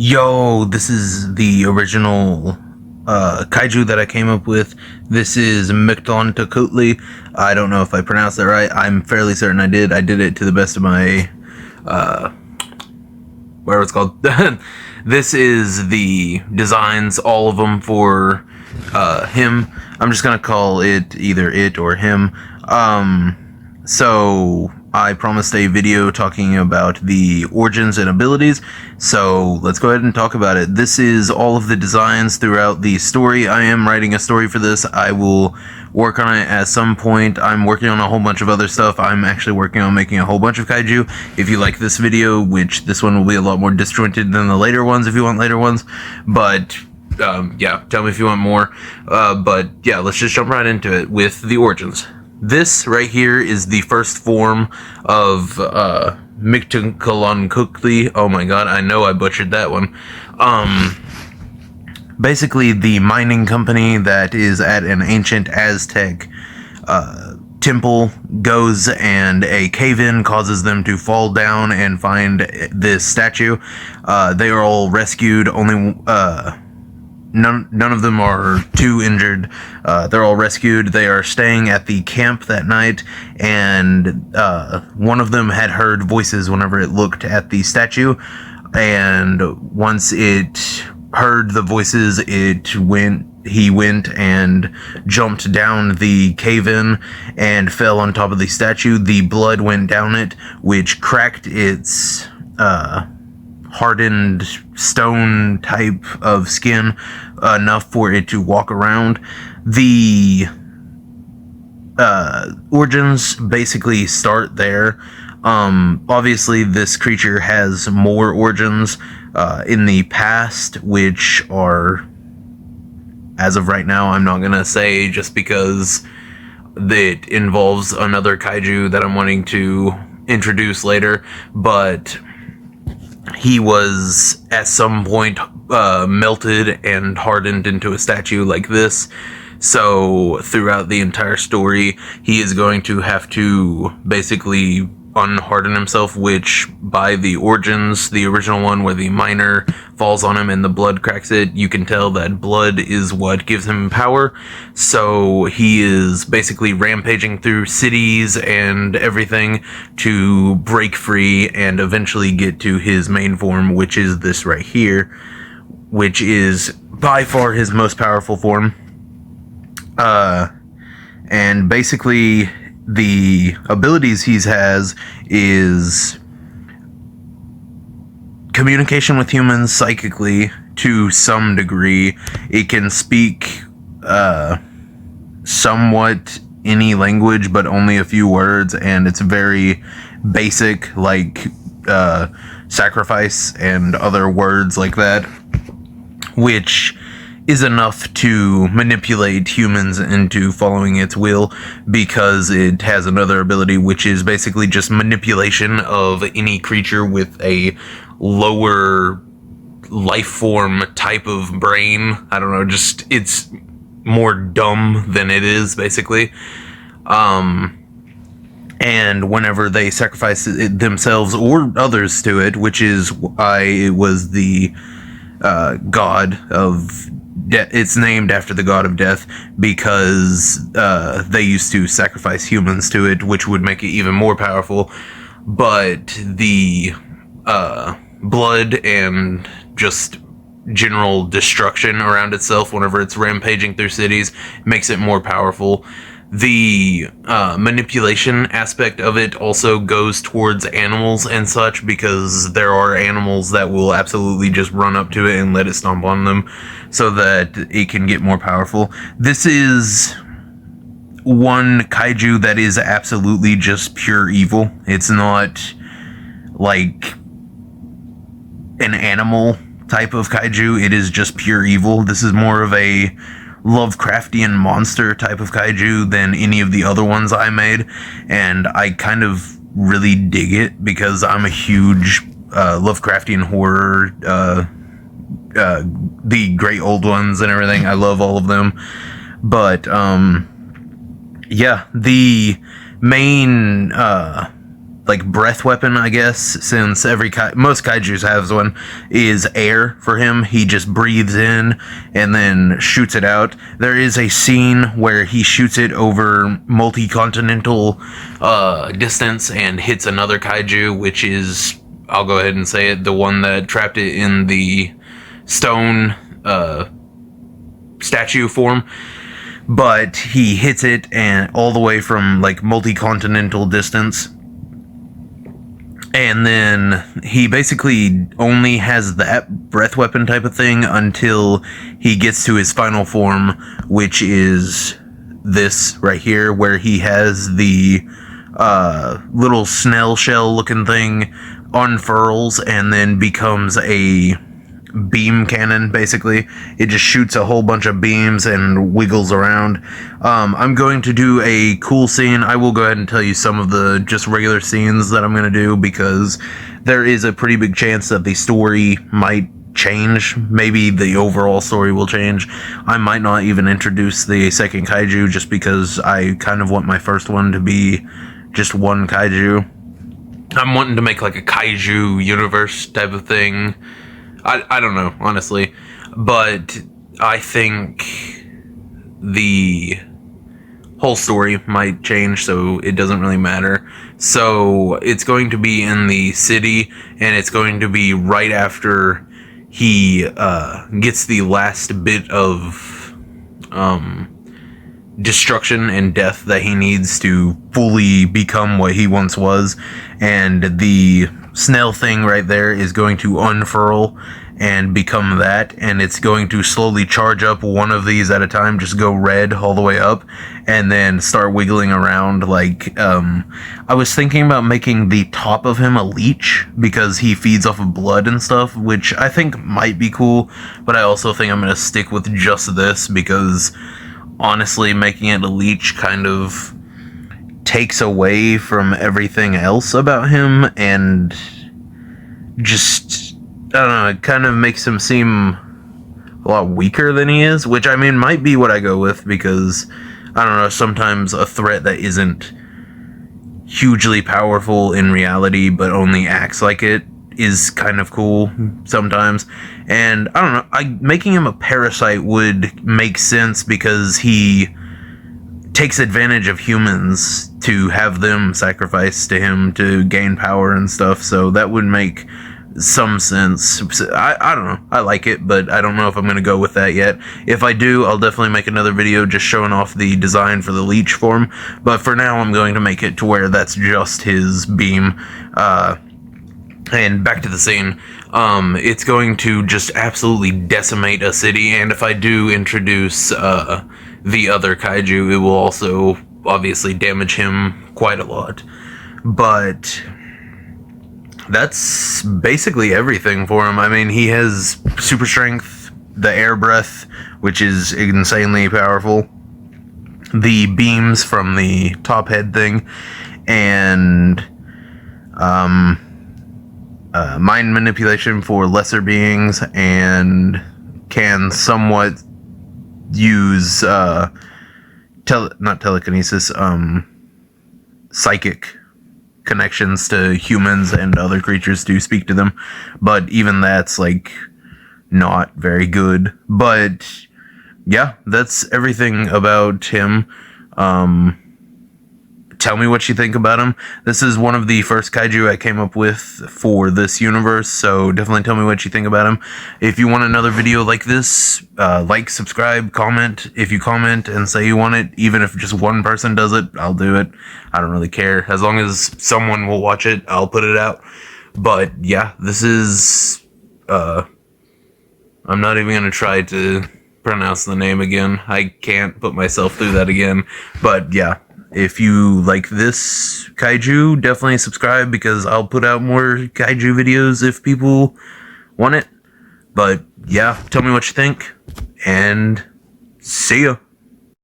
Yo, this is the original kaiju that I came up with. This is Mictlantecuhtli. I don't know if I pronounced that right. I'm fairly certain I did. I did it to the best of my whatever it's called. This is the designs, all of them for him. I'm just gonna call it either it or him. So I promised a video talking about the origins and abilities, so let's go ahead and talk about it. This is all of the designs throughout the story. I am writing a story for this. I will work on it at some point. I'm working on a whole bunch of other stuff. I'm actually working on making a whole bunch of kaiju. If you like this video, which this one will be a lot more disjointed than the later ones if you want later ones, but yeah, tell me if you want more. But yeah, let's just jump right into it with the origins. This right here is the first form of Mictlantecuhtli. Oh my god, I know I butchered that one. Basically the mining company that is at an ancient Aztec temple goes, and a cave-in causes them to fall down and find this statue. They are all rescued. Only none of them are too injured. They're all rescued. They are staying at the camp that night, and one of them had heard voices whenever it looked at the statue, and once it heard the voices, he went and jumped down the cave-in and fell on top of the statue. The blood went down it, which cracked its hardened stone type of skin enough for it to walk around. The origins basically start there. Obviously this creature has more origins in the past, which are, as of right now, I'm not gonna say, just because it involves another kaiju that I'm wanting to introduce later, but he was at some point melted and hardened into a statue like this. So throughout the entire story, he is going to have to basically unharden himself, which by the origins, the original one where the miner falls on him and the blood cracks it, you can tell that blood is what gives him power. So he is basically rampaging through cities and everything to break free and eventually get to his main form, which is this right here, which is by far his most powerful form. And basically the abilities he has is communication with humans psychically to some degree. It can speak somewhat any language, but only a few words, and it's very basic, like sacrifice and other words like that, which is enough to manipulate humans into following its will, because it has another ability which is basically just manipulation of any creature with a lower life form type of brain. I don't know, just it's more dumb than it is, basically. And whenever they sacrifice themselves or others to it, which is why it was the god of it's named after the god of death, because they used to sacrifice humans to it, which would make it even more powerful. But the blood and just general destruction around itself whenever it's rampaging through cities makes it more powerful. The manipulation aspect of it also goes towards animals and such, because there are animals that will absolutely just run up to it and let it stomp on them so that it can get more powerful. This is one kaiju that is absolutely just pure evil. It's not like an animal type of kaiju. It is just pure evil. This is more of a Lovecraftian monster type of kaiju than any of the other ones I made, and I kind of really dig it because I'm a huge Lovecraftian horror, the great old ones and everything. I love all of them. But yeah, the main like breath weapon, I guess, since most kaijus has one, is air for him. He just breathes in and then shoots it out. There is a scene where he shoots it over multi-continental distance and hits another kaiju, which is, I'll go ahead and say it, the one that trapped it in the stone statue form. But he hits it and all the way from like multi-continental distance. And then he basically only has that breath weapon type of thing until he gets to his final form, which is this right here, where he has the little snail shell looking thing unfurls and then becomes a beam cannon. Basically, it just shoots a whole bunch of beams and wiggles around. I'm going to do a cool scene. I will go ahead and tell you some of the just regular scenes that I'm going to do, because there is a pretty big chance that the story might change. Maybe the overall story will change. I might not even introduce the second kaiju, just because I kind of want my first one to be just one kaiju. I'm wanting to make like a kaiju universe type of thing. I don't know, honestly, but I think the whole story might change, so it doesn't really matter. So it's going to be in the city, and it's going to be right after he gets the last bit of destruction and death that he needs to fully become what he once was, and the snail thing right there is going to unfurl and become that, and it's going to slowly charge up one of these at a time, just go red all the way up, and then start wiggling around. Like, I was thinking about making the top of him a leech, because he feeds off of blood and stuff, which I think might be cool, but I also think I'm going to stick with just this, because honestly, making it a leech kind of takes away from everything else about him, and just, I don't know, it kind of makes him seem a lot weaker than he is, which, I mean, might be what I go with, because, I don't know, sometimes a threat that isn't hugely powerful in reality, but only acts like it, is kind of cool sometimes. And, I don't know, making him a parasite would make sense, because he takes advantage of humans to have them sacrifice to him to gain power and stuff, so that would make some sense. I don't know, I like it, but I don't know if I'm going to go with that yet. If I do, I'll definitely make another video just showing off the design for the leech form, but for now I'm going to make it to where that's just his beam. And back to the scene, it's going to just absolutely decimate a city, and if I do introduce the other kaiju, it will also obviously damage him quite a lot. But that's basically everything for him. I mean, he has super strength, the air breath, which is insanely powerful, the beams from the top head thing, and mind manipulation for lesser beings, and can somewhat use not telekinesis, psychic connections to humans and other creatures to speak to them, but even that's like not very good. But yeah, that's everything about him. Tell me what you think about him. This is one of the first kaiju I came up with for this universe, so definitely tell me what you think about him. If you want another video like this, like, subscribe, comment. If you comment and say you want it, even if just one person does it, I'll do it. I don't really care. As long as someone will watch it, I'll put it out. But yeah, this is, I'm not even going to try to pronounce the name again. I can't put myself through that again. But yeah. If you like this kaiju, definitely subscribe, because I'll put out more kaiju videos if people want it. But yeah, tell me what you think, and see ya.